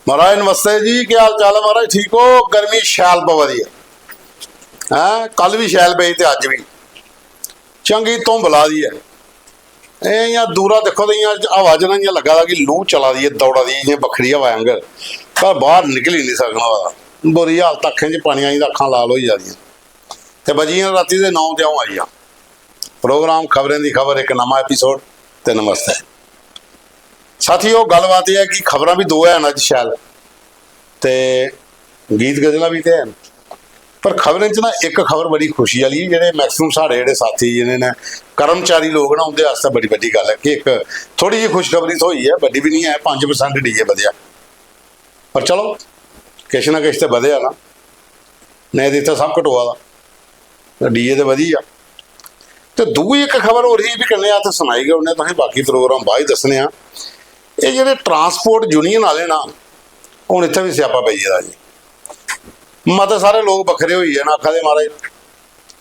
महाराज नमस्ते जी, क्या हाल चाल है महाराज? ठीक हो? गर्मी शैल पवा दी है, कल भी शैल पई ते अज भी चंगी धुंब ला दी है। इयां दूरा देखो तो इयां हवा च ना इयां लगा दा कि लू चला दी है, दौड़ा दी इयां बखरी हवा आंगर, पर बाहर निकल ही नहीं सकना वा। बुरी हालत, अखें च पानी आई, अखां लाल हो जादियां ते बजियां राती दे 9 ते आऊं आई प्रोग्राम खबरें दी खबर, एक नवा एपीसोड ते नमस्ते साथियों। गलबात यह है कि खबर भी दो है अज शैल, तो गीत गजल भी तो है, पर खबरें च ना एक खबर बड़ी खुशी वाली, जेडे मैक्सिमम साढ़े जेडे साथी जिन्हें कर्मचारी लोग ना उनके वास्ते बड़ी वड्डी गल है कि एक थोड़ी जी खुशखबरी तो हुई है, वड्डी भी नहीं है, 5% डीए वधिया, पर चलो किश ना किश तो वधिया ना, नहीं तो इतना सब घटोआ दा डीए तो वधी आ। तो दूई एक खबर हो रही भी कन्ने तो सुनाई गए उन्हें, तुसें बाकी प्रोग्राम बाद ही दसने आ। ये जो ट्रांसपोर्ट यूनियन वाले ना हूँ इतने भी स्यापा पई गेदा जी। मत सारे लोग बखरे हुई है ना, आखा दे महाराज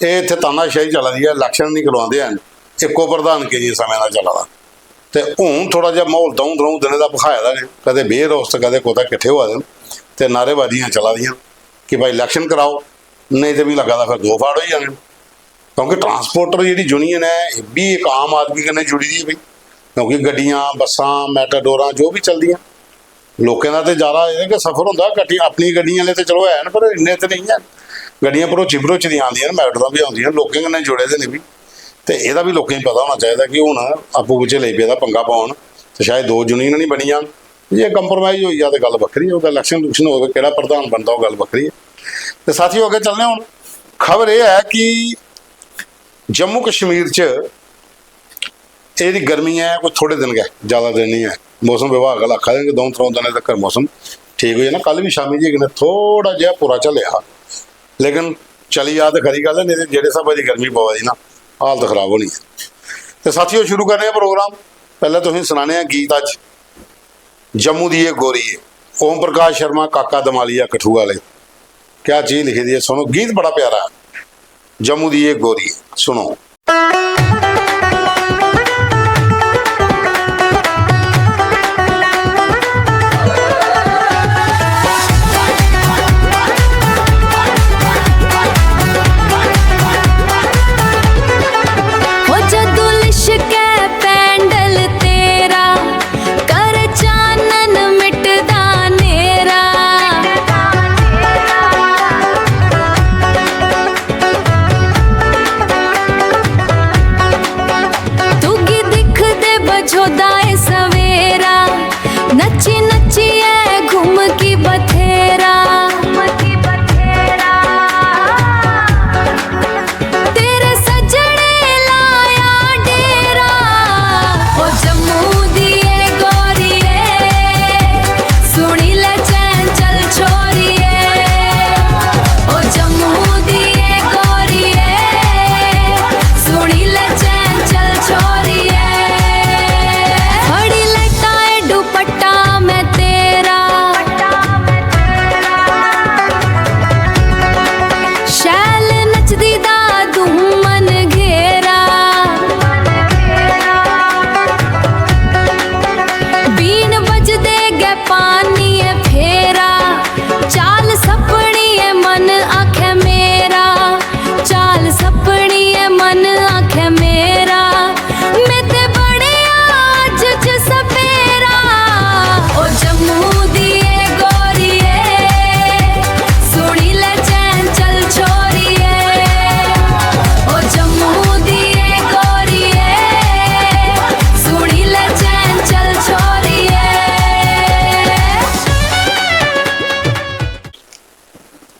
ये इतने तानाशाही चला दी है, इलैक्शन नहीं करवाते हैं, एको प्रधान के जी समय का चला दा, तो हूँ थोड़ा जहा माहौल दऊँ दऊँ दिन का भखाया दा ने, कदे बेरोस्त कदे कोता किट्ठे हुआ दिन, तो नारेबाजियाँ चला दियाँ कि भाई इलैक्शन कराओ, नहीं तो भी लगा फिर दो फाड़ हो जाने, क्योंकि ट्रांसपोर्टर जी यूनियन है भी एक आम आदमी कन्नै जुड़ी दी है भाई, क्योंकि गड्डियां बसां मैटाडोरां जो भी चलदियां लोकें दा ते ज़्यादा कि सफर होंदा, गड्डी अपनी गड्डियां वाले तो चलो है, पर इन्ने तो नहीं है, गड्डियां भरोची भरोची दियां आंदियां, मैटाडोरां भी आउंदियां, लोकें कन्नै जुड़े दे ने भी, तो यदा भी लोकें पता होना चाहिए कि हुण आपूं बिच्चे लई पेदा पंगा पाउण, तो शायद दो यूनियन नहीं बनी जान, जे कंप्रोमाइज़ होई जा तो गल वक्खरी है, इलैक्शन लूक्शन होवे किहड़ा प्रधान बनदा ओह गल वक्खरी है। तो साथियों अगे चलने हुण खबर यह है कि जम्मू कश्मीर च यही गर्मी है कोई थोड़े दिन गए, ज़्यादा दिन नहीं है, मौसम विभाग वाला आखा देंगे 2-3 दिन तक मौसम ठीक हो जाना। कल भी शामी जी ने थोड़ा जहा पूरा झलिया, लेकिन चली जा तो खरी गल है, नहीं तो जेड़े हिसाब की गर्मी पवा दी ना हालत खराब होनी है। तो साथियों शुरू करने प्रोग्राम, पहले तुम सुनाने गीत अज जम्मू की गोरी है, ओम प्रकाश शर्मा काका दमालिया कठुआ वाले, क्या चीज़ लिखी दी है, सुनो गीत बड़ा प्यारा है, जम्मू की गोरी है, सुनो।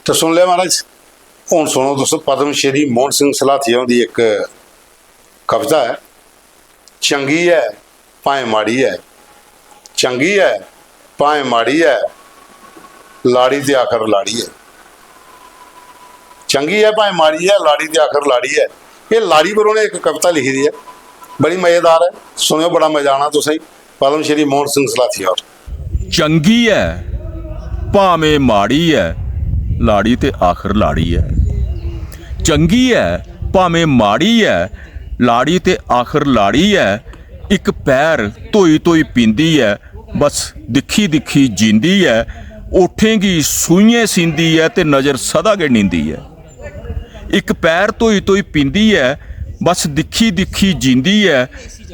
तो सुन लिया महाराज, हूँ सुनो दोस्तों पद्म श्री मोहन सिंह सलाथिया की एक कविता है, चंगी है भाएं माड़ी है, चंगी है भाएं माड़ी है, लाड़ी ते आखर लाड़ी है, चंगी है भाएं माड़ी है, लाड़ी ते आखर लाड़ी है। ये लाड़ी पर उन्हें एक कविता लिखी दी है, बड़ी मजेदार है, सुनियो बड़ा मजा आना तो सही। पद्म श्री मोहन सिंह सलाथिया। चंगी है भावें माड़ी है, लाड़ी ते आखर लाड़ी है, चंगी है भावें माड़ी है, लाड़ी ते आखर लाड़ी है, एक पैर धोई धोई पींदी है, बस दिखी दिखी जींदी है, उठेंगी सूइयां सींदी है ते नज़र सदा गिनींदी है। एक पैर धोई धोई पींदी है, बस दिखी दिखी जींदी है,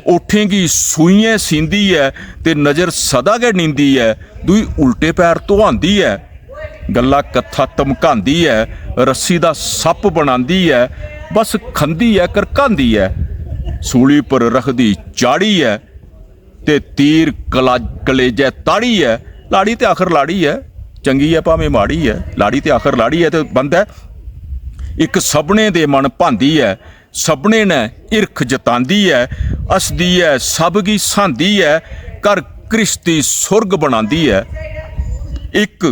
उठेंगी सूइयां सींदी है ते नज़र सदा गिनींदी है। दूई उल्टे पैर धोआंदी है, गल्ला कत्था धमकांदी है, रस्सी दा सप बनांदी है, बस खंदी है करकांदी है। सूली पर रखदी चाड़ी है ते तीर कलेजे ताड़ी है। लाड़ी ते आखिर लाड़ी है, चंगी है भावें माड़ी है, लाड़ी ते आखिर लाड़ी है। ते बंद है एक सभने दे मन भांदी है, सभने ने इरख जतांदी है, हसदी है सब गी सांदी है, कर घृष्टी सुरग बनांदी है। एक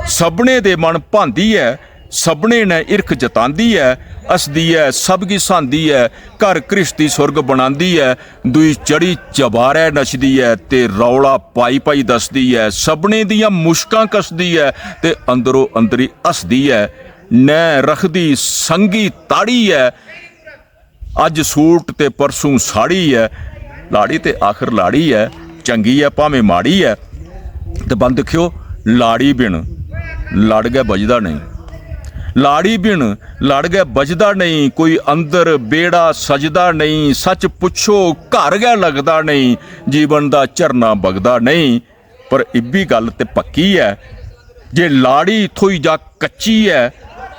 सभने दे मन भांदी है, सभने ने इरख जतांदी है, हसदी है सब गी सांदी है, घर घृष्टी सुरग बनांदी है। दुई चढ़ी चबारे नचदी है ते रौला पाई पाई दसदी है, सभने दियां मुश्कां कसदी है ते अंदरों अंदरी हसदी है। नै रखदी संगी ताड़ी है, अज सूट ते परसों साड़ी है। लाड़ी ते आखिर लाड़ी है, चंगी है भावें माड़ी है। ते बंद देखियो, लाड़ी बिन लड़ गया बजदा नहीं, लाड़ी बिन लड़ गया बजदा नहीं, कोई अंदर बेड़ा सजदा नहीं। सच पुछो घर गया लगदा नहीं, जीवन दा झरना बगदा नहीं। पर इब्बी गल ते पक्की है, जे लाड़ी थोई जा कच्ची है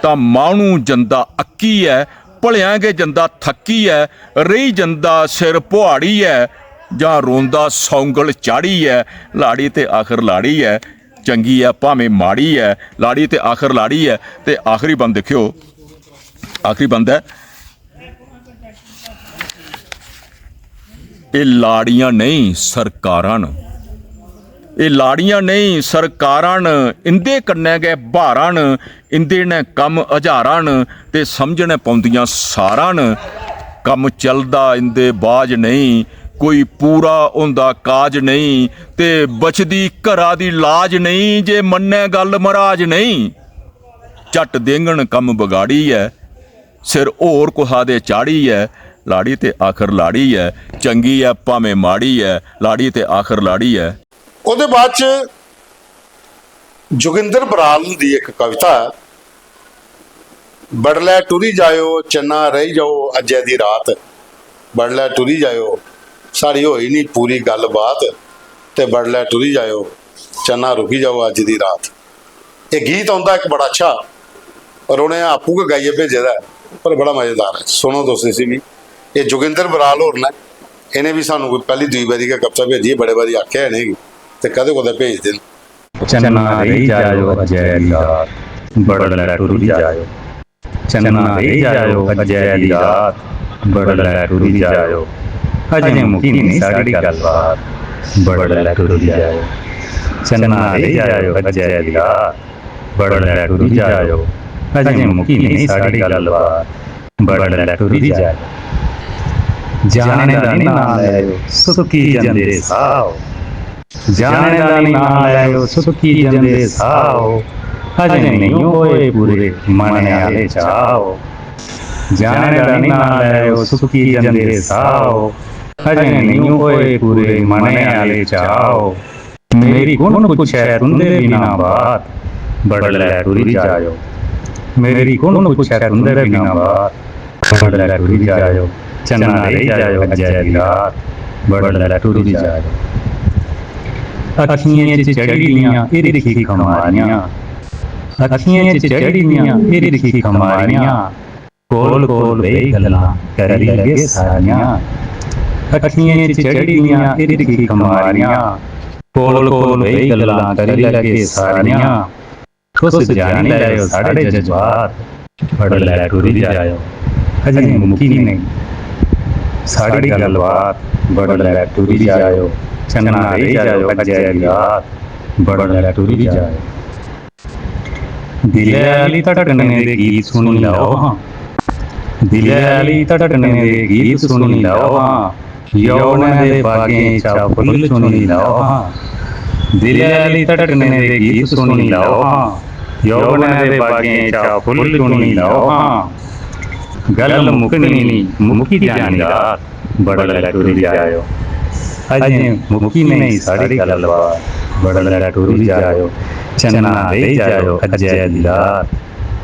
तां माहनू जंदा अक्की है, भलियांगे जंदा थक्की है, रही जंदा सिर पुहाड़ी है, जां रोंदा सौंगल चाड़ी है। लाड़ी ते आखिर लाड़ी है, चंगी है भावें माड़ी है, लाड़ी ते आखिर लाड़ी है। ते आखिरी बंद देखियो, आखिरी बंद है, ये लाड़ियां नहीं सरकारां न, ये लाड़ियां नहीं सरकारां न, इंदे कन्नै गै भारां न, इंदे ने कम हजारां न ते समझने पौंदियां सारां न। कम चलदा इंदे बाज नहीं, कोई पूरा होंदा काज नहीं, ते बचदी घरा दी लाज नहीं, जे मन्ने गल मराज नहीं। झट देंगण कम बगाड़ी है, सिर होर कुहा दे चाड़ी है। लाड़ी ते आखिर लाड़ी है, चंगी है भावें माड़ी है, लाड़ी ते आखिर लाड़ी है। ਉਹਦੇ ਬਾਅਦ ਚ ਜੋਗਿੰਦਰ ਬਰਾਲ ਦੀ ਇੱਕ ਕਵਿਤਾ ਹੈ, ਬੜਲੇ ਟੁਰੀ ਜਾਇਓ ਚੰਨਾ ਰਹੀ ਜਾਓ ਅੱਜੇ ਦੀ ਰਾਤ, ਬੜਲੇ ਟੁਰੀ ਜਾਇਓ ਸਾਡੀ ਹੋਈ ਨਹੀਂ ਪੂਰੀ ਗੱਲਬਾਤ, ਤੇ ਬੜਲੇ ਟੁਰੀ ਜਾਇਓ ਚੰਨਾ ਰੁਕੀ ਜਾਓ ਅੱਜ ਦੀ ਰਾਤ। ਇਹ ਗੀਤ ਆਉਂਦਾ ਇੱਕ ਬੜਾ ਅੱਛਾ, ਔਰ ਉਹਨੇ ਆਪੂ ਕੇ ਗਾਈਏ ਭੇਜੇ ਦਾ, ਪਰ ਬੜਾ ਮਜ਼ੇਦਾਰ ਹੈ। ਸੁਣੋ ਦੋਸਤੋ ਸੀ ਵੀ ਇਹ ਜੋਗਿੰਦਰ ਬਰਾਲ ਹੋਰ ਨੇ, ਇਹਨੇ ਵੀ ਸਾਨੂੰ ਕੋਈ ਪਹਿਲੀ ਦੂਈ ਵਾਰੀ ਦਾ ਕਵਿਤਾ ਭੇਜੀ, ਬੜੇ ਵਾਰੀ ਆਖਿਆ ਨਹੀਂ ਤੇ ਕਦੇ ਕਦੇ ਭੇਜ ਦੇਣ। चन्ना रही जायो अजय दी रात, बड़ले टुरी जायो। चन्ना रही जायो अजय दी रात, बड़ले टुरी जायो। अजे मुकी नहीं साड़ी गलबात, बड़ले टुरी जायो। चन्ना रही जायो अजय दी रात, बड़ले टुरी जायो। अजे मुकी नहीं साड़ी गलबात, बड़ले टुरी जायो। जाने दा नी नाम लैयो सुखी जंदे साओ, जाने दा नी नाम लैयो सुखी जंदे साओ। अजे नहीं होए पूरे मने आले चाओ, जाने दा नी नाम लैयो सुखी जंदे साओ। अजे नहीं होए पूरे मने आले चाओ। मेरी कौन पूछे तुंदे बिना बात, बड़ले टुरी जायो। मेरी कौन पूछे तुंदे बिना बात, बड़ले टुरी जायो। चन्ना रही जायो अजय दी रात, बड़ले टुरी जायो। अखियां च चढ़ियां इरखी खमारियां, अखियां च चढ़ियां इरखी खमारियां, कोल कोल बेई गल्लां करी लगे सारियां। अखियां च चढ़ियां इरखी खमारियां, कोल कोल बेई गल्लां करी लगे सारियां। खुश जानी लैयो साढ़े जज्बात, बड़ले टुरी जायो। अजे मुकी नहीं साड़ी गलबात, बड़ले टुरी जायो। चन्ना रही जायो अजय दी रात, बड़ले टुरी जायो। दिले आली धड़कने दे गीत सुनी लओ हां, दिले आली धड़कने दे गीत सुनी लओ हां। यौवन दे बागें चा फुल चुनी लओ हां, दिले आली धड़कने दे गीत सुनी लओ हां। यौवन दे बागें चा फुल चुनी लओ हां। गल मुकनी नहीं मुकी जानी रात, बड़ले टुरी जायो। अजे मुकी नहीं साड़ी गलबात बड़ला टूरी जायो चन्ना रही जायो अजय दी रात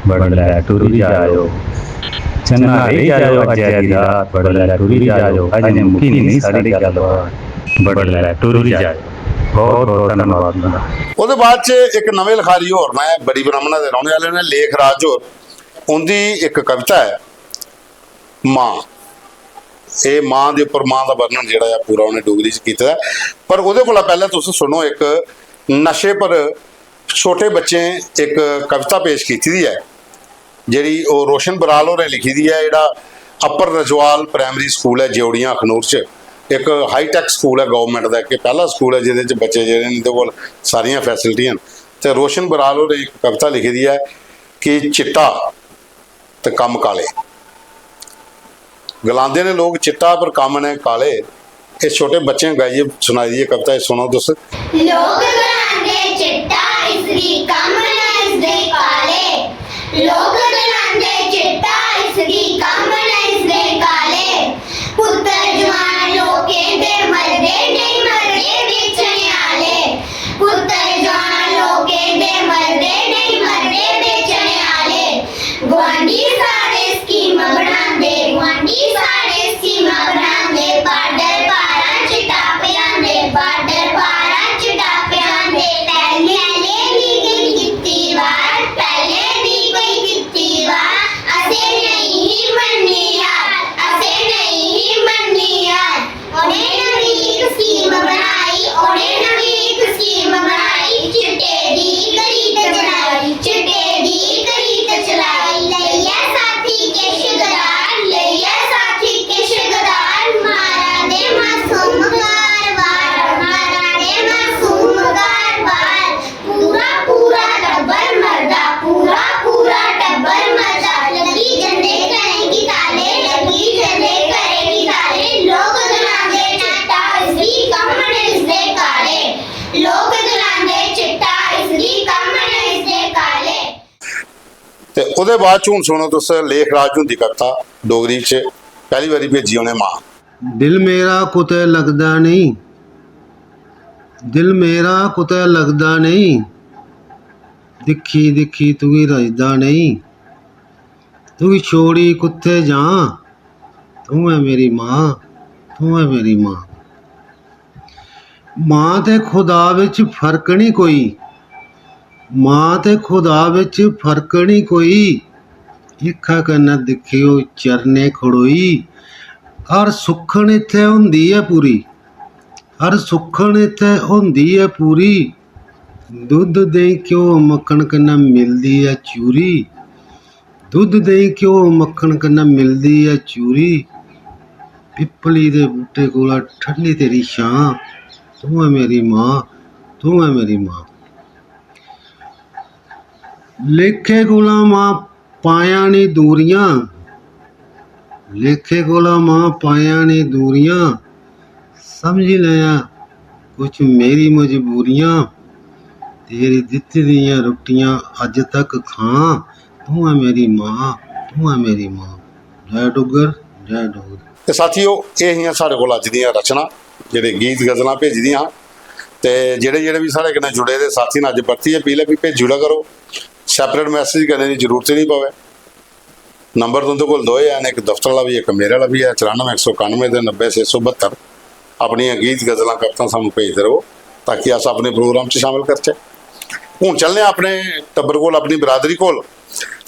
बड़ला टूरी जायो चन्ना रही जायो अजय दी रात बड़ला टूरी जायो अजे मुकी नहीं साड़ी गलबात बड़ला टूरी जायो बहुत बहुत धन्यवाद। ਉਹਦੇ ਬਾਅਦ 'ਚ ਇੱਕ ਨਵੇਂ ਲਿਖਾਰੀ ਹੋਰ ਮੈਂ ਬੜੀ ਬ੍ਰਾਹਮਣਾ ਦੇ ਰਹਿਣ ਵਾਲੇ ਨੇ ਲੇਖ ਰਾਜ ਹੋਰ ਉਹਦੀ ਇੱਕ ਕਵਿਤਾ ਹੈ ਮਾਂ। ਇਹ ਮਾਂ ਦੇ ਉੱਪਰ ਮਾਂ ਦਾ ਵਰਣਨ ਜਿਹੜਾ ਆ ਪੂਰਾ ਉਹਨੇ ਡੋਗਰੀ 'ਚ ਕੀਤਾ ਪਰ ਉਹਦੇ ਕੋਲ ਪਹਿਲਾਂ ਤੁਸੀਂ ਸੁਣੋ ਇੱਕ ਨਸ਼ੇ ਪਰ ਛੋਟੇ ਬੱਚੇ ਇੱਕ ਕਵਿਤਾ ਪੇਸ਼ ਕੀਤੀ ਦੀ ਹੈ ਜਿਹੜੀ ਉਹ ਰੋਸ਼ਨ ਬਰਾਲ ਹੋਰੇ ਲਿਖੀ ਦੀ ਹੈ। ਜਿਹੜਾ ਅਪਰ ਰਜਵਾਲ ਪ੍ਰਾਇਮਰੀ ਸਕੂਲ ਹੈ ਜਿਉੜੀਆਂ ਅਖਨੂਰ 'ਚ ਇੱਕ ਹਾਈਟੈਕ ਸਕੂਲ ਹੈ ਗਵਰਨਮੈਂਟ ਦਾ ਕਿ ਪਹਿਲਾ ਸਕੂਲ ਹੈ ਜਿਹਦੇ 'ਚ ਬੱਚੇ ਜਿਹੜੇ ਨੇ ਇਹਦੇ ਕੋਲ ਸਾਰੀਆਂ ਫੈਸਿਲਿਟੀਆਂ ਤੇ ਰੋਸ਼ਨ ਬਰਾਲ ਹੋਰੇ ਇੱਕ ਕਵਿਤਾ ਲਿਖੀ ਦੀ ਹੈ ਕਿ ਚਿੱਟਾ ਤੇ ਕੰਮ ਕਾਲੇ ਗਲਾਉਂਦੇ ਨੇ ਲੋਕ ਚਿੱਟਾ ਪਰ ਕੰਮ ਨੇ ਕਾਲੇ। ਇਹ ਛੋਟੇ ਬੱਚਿਆਂ ਗਾਈਏ ਸੁਣਾਈ ਦੀ ਕਵਿਤਾ ਇਹ ਸੁਣੋ ਤੁਸੀਂ। ਲੋਕ ਗਲਾਉਂਦੇ ਚਿੱਟਾ ਇਸਦੀ ਕੰਮ ਨਾ ਇਸਦੇ ਕਾਲੇ ਲੋਕ ਗਲਾਉਂਦੇ ਚਿੱਟਾ ਇਸਦੀ ਕੰਮ ਨਾ ਇਸਦੇ ਕਾਲੇ ਪੁੱਤਰ ਜਵਾਨ ਲੋਕੇ ਦੇ ਮਰਦੇ ਨਹੀਂ ਮਰਦੇ ਵੇਚਣੇ ਵਾਲੇ ਪੁੱਤਰ ਜਵਾਨ ਲੋਕੇ ਦੇ ਮਰਦੇ ਨਹੀਂ ਮਰਦੇ ਵੇਚਣੇ ਵਾਲੇ ਗੁਆਂਢੀ ਸਾਰੇ ਸਕੀਮ ਬਣਾਉਂਦੇ ਗੁਆਂਢੀ ਸਾਰੇ ਸਕੀਮਾਂ ਬਣਾਉਂਦੇ ਬਾਰਡਰ ਪਾਰਾਂ ਚਟਾਪਿਆਂ ਦੇ ਬਾਰਡਰ ਪਾਰਾਂ ਚਟਾਪਿਆਂ ਦੇ ਪਹਿਲੇ ਵੀ ਕੋਈ ਕੀਤੀ ਵਾਰ ਪਹਿਲੇ ਵੀ ਕੋਈ ਕੀਤੀ ਵਾਰ ਅਸੀਂ ਨਹੀਂ ਮੰਨੀ ਯਾਰ ਅਸੀਂ ਨਹੀਂ ਮੰਨੀ ਯਾਰ ਉਹਨੇ ਨਵੀਂ ਇੱਕ ਸਕੀਮ ਬਣਾਈ ਉਹਨੇ ਨਵੀਂ ਇੱਕ ਸਕੀਮ ਬਣਾਈ ਚਿੱਟੇ ਦੀ ਖਰੀਦ ਚਲਾਈ ਚਿੱਟੇ ਦੀ ਖਰੀਦ ਚਲਾਈ ਲਈਆ ਸਾਥੀ ਕੇ ਸ਼ਿਗਦਾਰ ਲਈਆ ਸਾਥੀ ਕੇ ਸ਼ਿਗਦਾਰ ਮਾਰਾ ਦੇ ਮਾਸੂਮ ਗਾਰਵਾਰ ਮਾਰਾ ਦੇ ਮਾਸੂਮ ਗਾਰਵਾਰ ਪੂਰਾ ਪੂਰਾ ਟੱਬਰ ਮਰਦਾ ਪੂਰਾ ਪੂਰਾ ਟੱਬਰ ਮਰਦਾ ਲੱਗੀ ਜੰਦੇ ਕਰੇਗੀ ਤਾਲੇ ਲੱਗੀ ਜੰਦੇ ਕਰੇਗੀ ਤਾਲੇ ਲੋਕ ਗਲਾਉਂਦੇ ਚਿੱਟਾ ਇਸਦੀ ਕੰਮ ਨੇ ਇਸਦੇ ਕਾਲੇ ਲੋਕ ਗਲਾਉਂਦੇ ਚਿੱਟਾ ਇਸਦੀ ਕੰਮ ਨੇ ਇਸਦੇ ਕਾਲੇ। ਤੇ ਉਹਦੇ ਬਾਅਦ 'ਚ ਹੁਣ ਸੁਣੋ ਤੁਸੀਂ ਲੇਖ ਰਾਜ ਨੂੰ ਦੀ ਕਵਿਤਾ ਡੋਗਰੀ 'ਚ ਪਹਿਲੀ ਵਾਰੀ ਭੇਜੀ ਉਹਨੇ ਮਾਂ। ਦਿਲ ਮੇਰਾ ਕੁਤੇ ਲੱਗਦਾ ਨਹੀਂ ਦਿਲ ਮੇਰਾ ਕੁਤੇ ਲੱਗਦਾ ਨਹੀਂ ਦਿਖੀ ਦਿਖੀ ਤੂੰ ਵੀ ਰਜਦਾ ਨਹੀਂ ਤੂੰ ਵੀ ਛੋੜੀ ਕੁੱਥੇ ਜਾ ਤੂੰ ਹੈ ਮੇਰੀ ਮਾਂ ਤੂੰ ਹੈ ਮੇਰੀ ਮਾਂ। ਮਾਂ ਤੇ ਖੁਦਾ ਵਿੱਚ ਫਰਕ ਨਹੀਂ ਕੋਈ ਮਾਂ ਤੇ ਖੁਦਾ ਵਿੱਚ ਫਰਕ ਨਹੀਂ ਕੋਈ ਅੱਖਾਂ ਕੰਨਾਂ ਦਿਖਿਓ ਚਰਨੇ ਖੜੋਈ ਹਰ ਸੁੱਖਣ ਇੱਥੇ ਹੁੰਦੀ ਹੈ ਪੂਰੀ ਹਰ ਸੁੱਖਣ ਇੱਥੇ ਹੁੰਦੀ ਹੈ ਪੂਰੀ ਦੁੱਧ ਦੇ ਕਿਉਂ ਮੱਖਣ ਕੰਨਾਂ ਮਿਲਦੀ ਹੈ ਚੂਰੀ ਦੁੱਧ ਦੇ ਕਿਉਂ ਮੱਖਣ ਕੰਨਾਂ ਮਿਲਦੀ ਹੈ ਚੂਰੀ ਪਿੱਪਲੀ ਦੇ ਬੂਟੇ ਕੋਲ ਠੰਡੀ ਤੇਰੀ ਛਾਂ ਤੂੰ ਹੈ ਮੇਰੀ ਮਾਂ ਤੂੰ ਹੈ ਮੇਰੀ ਮਾਂ। ਲੇਖੇ ਕੋਲਾਂ ਮਾਂ ਪਾਇਆ ਨੀ ਦੂਰੀਆਂ ਲੇਖੇ ਕੋਲਾਂ ਮਾਂ ਪਾਇਆ ਨੀ ਦੂਰੀਆਂ ਸਮਝ ਲਿਆ ਕੁਛ ਮੇਰੀ ਮਜਬੂਰੀਆਂ ਤੇਰੀ ਦਿੱਤੀ ਦੀਆਂ ਰੋਟੀਆਂ ਅੱਜ ਤੱਕ ਖਾਂ ਤੂੰ ਹੈ ਮੇਰੀ ਮਾਂ ਤੂੰ ਹੈ ਮੇਰੀ ਮਾਂ। ਜੈ ਡੁੱਗਰ ਜੈ ਡੋਗਰ। ਤੇ ਸਾਥੀਓ ਇਹ ਹੀ ਸਾਡੇ ਕੋਲ ਅੱਜ ਦੀਆਂ ਰਚਨਾ ਜਿਹੜੇ ਗੀਤ ਗਜ਼ਲਾਂ ਭੇਜਦੀਆਂ ਤੇ ਜਿਹੜੇ ਵੀ ਸਾਡੇ ਨਾਲ ਜੁੜੇ ਦੇ ਸਾਥੀ ਨਾਲ ਅੱਜ ਵਰਤੀ ਅਪੀਲ ਹੈ ਵੀ ਭੇਜੂੜਾ ਕਰੋ ਸੈਪਰੇਟ ਮੈਸੇਜ ਕਰਨੇ ਦੀ ਜ਼ਰੂਰਤ ਹੀ ਨਹੀਂ ਪਵੇ। ਨੰਬਰ ਤੁਹਾਡੇ ਕੋਲ ਦੋ ਹਨ ਇੱਕ ਦਫ਼ਤਰ ਵਾਲਾ ਵੀ ਇੱਕ ਮੇਰੇ ਵਾਲਾ ਵੀ ਹੈ 94 191 ਦੇ 90 672 ਆਪਣੀਆਂ ਗੀਤ ਗਜ਼ਲਾਂ ਕਵਿਤਾਂ ਸਾਨੂੰ ਭੇਜਦੇ ਰਹੋ ਤਾਂ ਕਿ ਅਸ ਆਪਣੇ ਪ੍ਰੋਗਰਾਮ 'ਚ ਸ਼ਾਮਿਲ ਕਰਚੇ। ਹੁਣ ਚੱਲਦੇ ਆਪਣੇ ਟੱਬਰ ਕੋਲ ਆਪਣੀ ਬਰਾਦਰੀ ਕੋਲ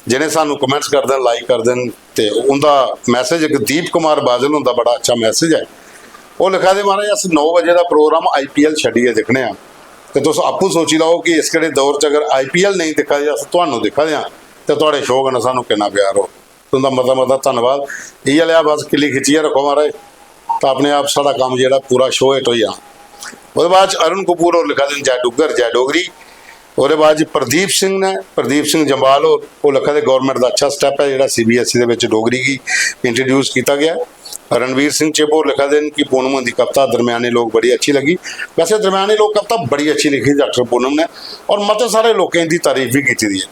ਜਿਹਨੇ ਸਾਨੂੰ ਕਮੈਂਟਸ ਕਰਦੇ ਨੇ ਲਾਈਕ ਕਰਦੇ ਨੇ ਤੇ ਉਹਦਾ ਮੈਸੇਜ ਇੱਕ ਦੀਪ ਕੁਮਾਰ ਬਾਦਲ ਹੁੰਦਾ ਬੜਾ ਅੱਛਾ ਮੈਸੇਜ ਹੈ। ਉਹ ਲਿਖਿਆ ਦੇ ਮਹਾਰਾਜ ਅਸੀਂ 9 ਵਜੇ ਦਾ ਪ੍ਰੋਗਰਾਮ IPL ਛੱਡੀਏ ਦੇਖਣੇ ਆ ਤੇ ਤੁਸੀਂ ਆਪੂ ਸੋਚੀ ਲਓ ਕਿ ਇਸ ਕਿਹੜੇ ਦੌਰ 'ਚ ਅਗਰ IPL ਨਹੀਂ ਦਿਖਾ ਜਾ ਅਸੀਂ ਤੁਹਾਨੂੰ ਦਿਖਾ ਦਿਆਂ ਤੇ ਤੁਹਾਡੇ ਸ਼ੌਕ ਨਾਲ ਸਾਨੂੰ ਕਿੰਨਾ ਪਿਆਰ ਹੋ ਤੁਹਾਡਾ ਮਤਾ ਧੰਨਵਾਦ। ਇਹ ਲਿਆ ਬਸ ਕਿੱਲੀ ਖਿੱਚੀਏ ਰੱਖੋ ਮਹਾਰਾਜ ਤਾਂ ਆਪਣੇ ਆਪ ਸਾਡਾ ਕੰਮ ਜਿਹੜਾ ਪੂਰਾ ਸ਼ੋਅ ਹਿੱਟ ਹੋ ਜਾ। ਉਹਦੇ ਬਾਅਦ 'ਚ ਅਰੁਣ ਕਪੂਰ ਹੋਰ ਲਿਖਾ ਦੇਣ ਜੈ ਡੁੱਗਰ ਜੈ ਡੋਗਰੀ। ਉਹਦੇ ਬਾਅਦ 'ਚ ਪ੍ਰਦੀਪ ਸਿੰਘ ਜੰਬਾਲ ਉਹ ਲਿਖਾ ਦੇ ਗੌਰਮੈਂਟ ਦਾ ਅੱਛਾ ਸਟੈਪ ਹੈ ਜਿਹੜਾ CBSE ਦੇ ਵਿੱਚ ਡੋਗਰੀ ਕੀ ਇੰਟਰੋਡਿਊਸ ਕੀਤਾ ਗਿਆ। रणवीर सिंह चेबोर लिखा देन कि पूनम की कविता दरमियाने लोग बड़ी अच्छी लगी। वैसे दरमियाने लोग कविता बड़ी अच्छी लिखी डॉक्टर पूनम ने और मत सारे लोगों की तारीफ भी की दी है।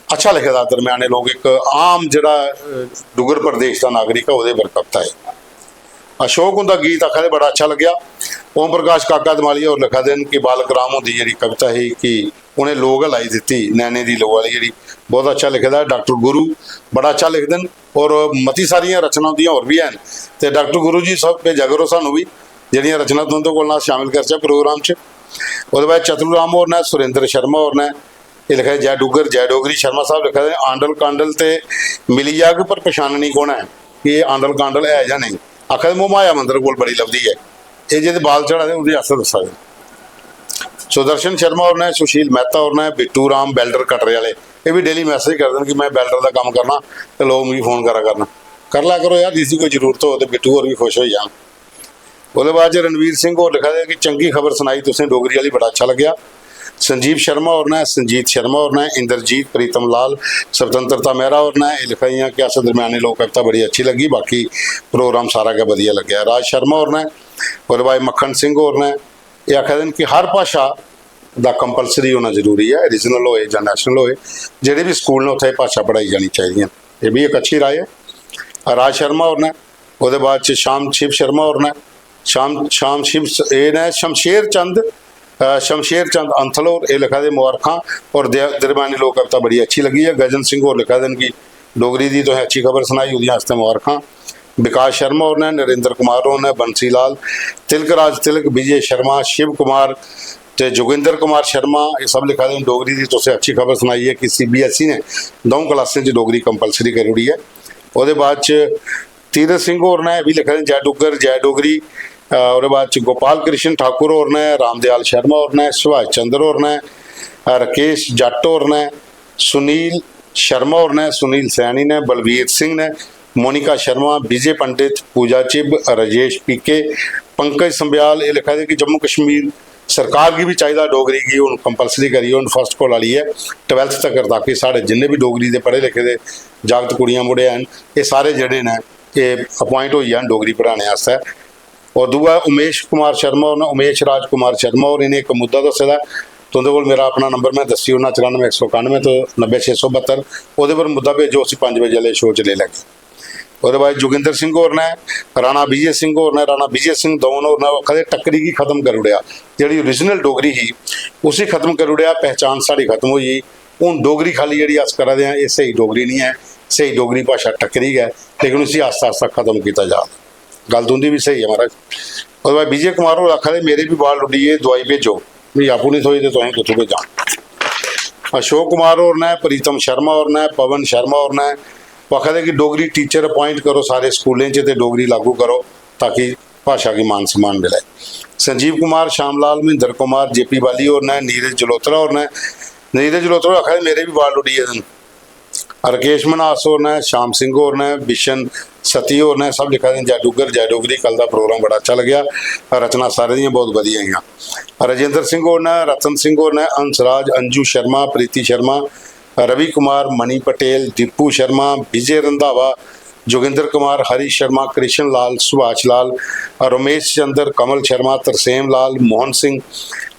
अच्छा लिखे था दरमियाने लोग एक आम जड़ा डुगर प्रदेश का नागरिक है वो पर कविता है अशोक उनका गीत आखा बड़ा अच्छा लग्या। ओम प्रकाश काका दमाली और लिखा देन कि बालक राम होंदी जी कविता ही कि उन्हें लोग हलाई दी नैने की लो वाली जी बहुत अच्छा लिखे दा। डॉक्टर गुरु बड़ा अच्छा लिखते हैं और मती सारिया रचना उन्दियां होर भी हैं तो डॉक्टर गुरु जी सब भेजा करो सानू भी ਜਿਹੜੀਆਂ रचना तुंदे कोल नाल शामिल करचा प्रोग्राम च। उसके बाद चतुराम होर ने सुरेंद्र शर्मा होर ने ये लिखा जय डुगर जय डोगरी शर्मा साहब लिखा है आंडल कांडल ते मिली जाग पर पछाननी कौन है कि ये आंडल कांडल है या नहीं। आखिर मोहमाया मंदिर कोल बड़ी लभदी है ये जिहदे बाल चढ़ा दे उसदी असर दसा दे। सुदर्शन शर्मा होर ने सुशील मेहता होर ने बिट्टू राम बेल्डर कटरे वाले ये भी डेली मैसेज कर दें कि मैं बेल्डर का काम करना तो लोग मिगी फोन करा करना कर ला करो यार जिसकी कोई जरूरत हो तो बिट्टू होर भी खुश हो जान। उसके बाद रणवीर सिंह होर लिखा है कि चंगी खबर सुनाई तुसें डोगरी वाली बड़ा अच्छा लग्या। संजीव शर्मा होर ने संजीत शर्मा होर ने इंद्रजीत प्रीतम लाल स्वतंत्रता मेहरा होर ने ये लिखाई कि अस दरम्याने लोक कविता बड़ी अच्छी लगी बाकी प्रोग्राम सारा का वधिया लग्या। राज शर्मा होर ने उसके बाद मक्खन सिंह होर ने ये आखा देन कि हर भाषा का कंपलसरी होना जरूरी है रीजनल होए या नैशनल होए जेडे भी स्कूल ने उत्थे भाषा पढ़ाई जानी चाहिए ये भी एक अच्छी राय है। राज शर्मा होर ने उसके बाद शाम शिव शर्मा होर ने शाम शिव ये ने शमशेर चंद अंथल और ये लिखा दे मुबारखां और दरम्यानी लोक कविता बड़ी अच्छी लगी है। गजन सिंह होर लिखा देन कि डोगरी की तो अच्छी खबर सुनाई उसदे मुबारखां। विकास शर्मा होर ने नरेंद्र कुमार होर ने बंसी लाल तिलकराज तिलक विजय शर्मा शिव कुमार तो जोगिंदर कुमार शर्मा ये सब लिखा देन डोगरी की तुसें अच्छी खबर सुनाई है कि CBSE ने 2 क्लासें डोगरी कंपलसरी करी ओड़ी है। उसके बाद तीरथ सिंह होर ने भी लिखा जय डुगर जय डोगरी। और बाद गोपाल कृष्ण ठाकुर होर ने रामदयाल शर्मा होर ने सुभाष चंद्र होर ने राकेश जट होर ने सुनील शर्मा होर ने सुनील सैनी ने बलवीर सिंह ने मोनिका शर्मा विजय पंडित पूजा चिब राजेश पीके पंकज संब्याल ये लिखा है कि जम्मू कश्मीर सरकार की भी चाहिए डोगरी की हूँ कंपलसरी करी हूँ फर्स्ट को ला ली है 12th तक ताकि साढ़े जिन्हें भी डोगरी के पढ़े लिखे दे जागत कुड़ियाँ मुड़े हैं ये सारे जड़े ने ये अपॉइंट हो जाए डोगरी पढ़ाने वास्ते। और दूआ उमेश कुमार शर्मा और उमेश राज कुमार शर्मा और इन्हें एक मुद्दा दस्से दा तुंदे कोल मेरा अपना नंबर मैं दस्सी होना 94 191 तो 90 672 वो पर मुद्दा भेजो असीं 5 बजे वाले शो च ले लैंगे। उसके बाद जोगिंदर सिंह होर ने राणा विजय सिंह होर ने राणा विजय सिंह दौन होर ने कदे टक्करी की खत्म कर उड़िया जी ओरिजिनल डोगरी ही उसी खत्म कर उड़िया पहचान साड़ी खत्म हुई हूँ डोगरी खाली जी अस करा दे ये सही डोगरी नहीं है सही डोगरी भाषा टक्करी है लेकिन उसी आस्ता आस्ता खत्म किया जा गल तुंदी भी सही है महाराज। उसके बाद विजय कुमार होर आखा मेरे भी बाल उड्डी है दवाई भेजो भी आपू नहीं थोड़ी तो तुम कुछ भेजा। अशोक कुमार होर ने प्रीतम शर्मा होर ने पवन शर्मा होर ने आखा कि डोगरी टीचर अपॉइंट करो सारे स्कूलों च डोगरी लागू करो ताकि भाषा की मान सम्मान मिले। संजीव कुमार श्यामलाल महिंदर कुमार JP वाली होर ने नीरज जलोत्रा होर ने नीरज जलोत्रा आखा मेरे भी बाल उड्डी है राकेश मनास होर ने श्याम सिंह होर ने बिशन सती होर ने सब लिखा जय डुगर जय डोगरी कल का प्रोग्राम बड़ा अच्छा लग्या रचना सारे दी बहुत वधिया हैं। राजेंद्र सिंह होर ने रतन सिंह होर ने अंशराज अंजू शर्मा प्रीति शर्मा रवि कुमार मणि पटेल दीपू शर्मा विजय रंधावा जोगिंदर कुमार हरी शर्मा कृष्ण लाल सुभाष लाल रमेश चंद्र कमल शर्मा तरसेम लाल मोहन सिंह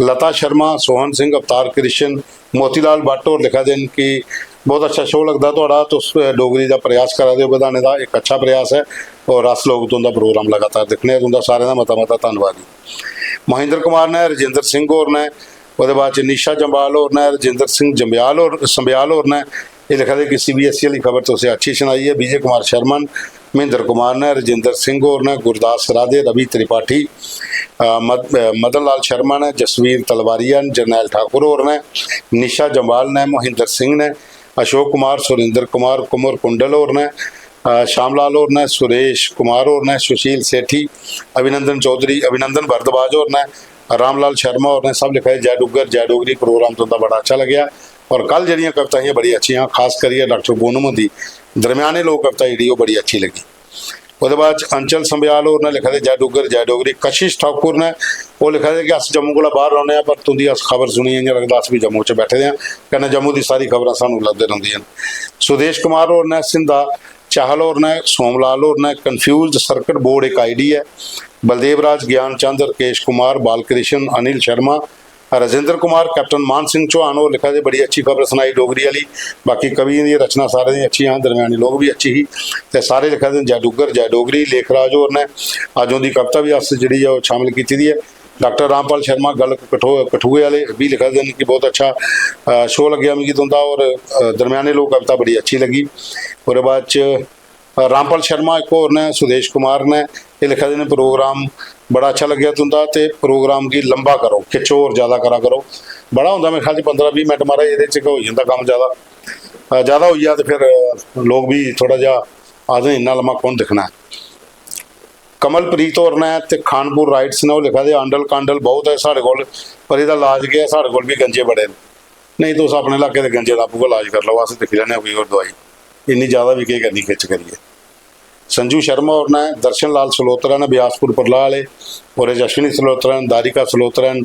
लता शर्मा सोहन सिंह अवतार कृष्ण मोतीलाल भट्ट और लिखा देन कि बहुत अच्छा शो लगता थोड़ा तो डोगरी का प्रयास करा दो बढ़ाने का एक अच्छा प्रयास है और अस लोग तुंदा प्रोग्राम लगातार दिखने तुंदा सारे का मता मता धन्यवाद। महेंद्र कुमार ने राजेंद्र सिंह होर ने उसके बाद निशा जंबाल होर ने राजेंद्र सिंह जंबियाल और संबियाल होर ने ये लिखा है कि CBSE वाली खबर तो उसे अच्छी सुनाई है। विजय कुमार शर्मन महेंद्र कुमार ने राजेंद्र सिंह होर ने गुरदास राधे रवि त्रिपाठी मदन लाल शर्मा ने जसवीर तलवारिया जरनैल ठाकुर होर ने निशा जंबाल ने मोहिंदर सिंह ने अशोक कुमार सुरेंद्र कुमार कुमर कुंडल और ने श्यामलाल और ने सुरेश कुमार और ने सुशील सेठी अभिनंदन चौधरी अभिनंदन भारद्वाज और ने रामलाल शर्मा और ने सब लिखा है जय डुगर जय डोगरी प्रोग्राम तो बड़ा अच्छा लग्या। और कल जड़ियाँ कविताएं बड़ी अच्छी खास करिए डॉक्टर बोनम की दरम्याने लोक कविता जी बड़ी अच्छी लगी। उसके बाद अंचल संबियाल और ने लिखा है जय डुगर जय डोगरी। कशिश ठाकुर ने वो लिखा है कि अस जम्मू को बाहर रहने पर तुंदी अस खबर सुनी है लगता अस भी जम्मू च बैठे हैं कहना जम्मू की सारी खबर सानू लगते रहंदियां। सुदेश कुमार और ने सिंधा चाहल और ने सोमलाल और ने कन्फ्यूज सर्किट बोर्ड एक ID है। बलदेव राज ज्ञान चंद राकेश कुमार बालकृष्ण अनिल शर्मा राजेंद्र कुमार, कैप्टन मान सिंह चौहान और लिखा जी बड़ी अच्छी खबर सुनाई डोगरी वाली। बाकी कवि की रचना सारे दी अच्छी हाँ, दरम्यानी लोग भी अच्छी ही ते सारे लिखा दे जय डुगर जय डोगरी। लेखराज होर ने अज उनकी कविता भी अस जी शामिल की दी है। डॉक्टर रामपाल शर्मा गल कठुए वाले भी लिखा देन कि बहुत अच्छा शो लग्या मिगी तुंदा और दरम्याने लोग कविता बड़ी अच्छी लगी। और बाद च रामपाल शर्मा एक होर ने सुदेश कुमार ने ये लिखा देने प्रोग्राम बड़ा अच्छा लग्या तुंदा ते प्रोग्राम की लंबा करो, खिचो और ज़्यादा करा करो। बड़ा होंदा मेरे ख्याल 15-20 मिनट मारा ये हो जाता काम ज़्यादा हो गया तो फिर लोग भी थोड़ा जा आदमी इन्ना लम्मा कौन दिखना है। कमलप्रीत होर ने ते खानपुर राइट्स ने वो लिखा दे आंडल कांडल बहुत है साढ़े कोल पर इसदा इलाज क्या साढ़े कोल भी गंजे बड़े ने। नहीं तो अपने इलाके के गंजे का आपको इलाज कर लो, अस दिख लेने कोई और दवाई इन्नी ज़्यादा भी करनी खिच करिए। संजू शर्मा और ने दर्शन लाल सलोत्रा ने बियासपुर परला वाले और अश्विनी सलोत्रा ने दारिका सलोत्रा ने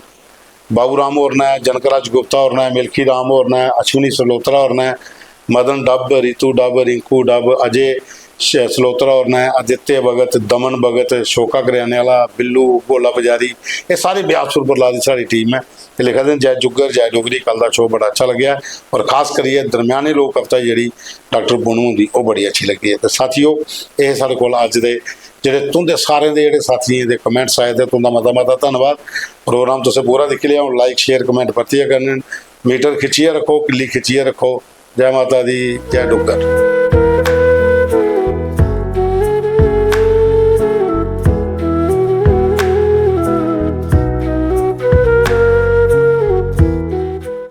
बाबू राम और ने जनकराज गुप्ता और ने मिल्खी राम और ने अश्विनी सलोत्रा और ने मदन डब रितु डब रिंकू डब अजय सलोत्रा और ने आदित्य भगत दमन भगत शोका करियाने वाला बिल्लू भोला पुजारी ये सारी बियासपुर परला की सारी टीम है। ये लिखा दें जय जुगर जय डोगरी। कल का शो बड़ा अच्छा लग्या और खास करिए दरम्याने लोग कविता जी डॉक्टर पूनम की वो बड़ी अच्छी लगी है। तो साथियों ये साढ़े को अज दे जेडे तुंदे सारे दे जेडे साथियों के कमेंट्स आए थे तुंदा मता धन्यवाद। प्रोग्राम तुसें पूरा दिक्खी लिया, हूँ लाइक शेयर कमेंट परतियै करने। मीटर खिच्चिए रखो, किल्ली खिच्चिए रखो। जय माता दी, जय डुग्गर।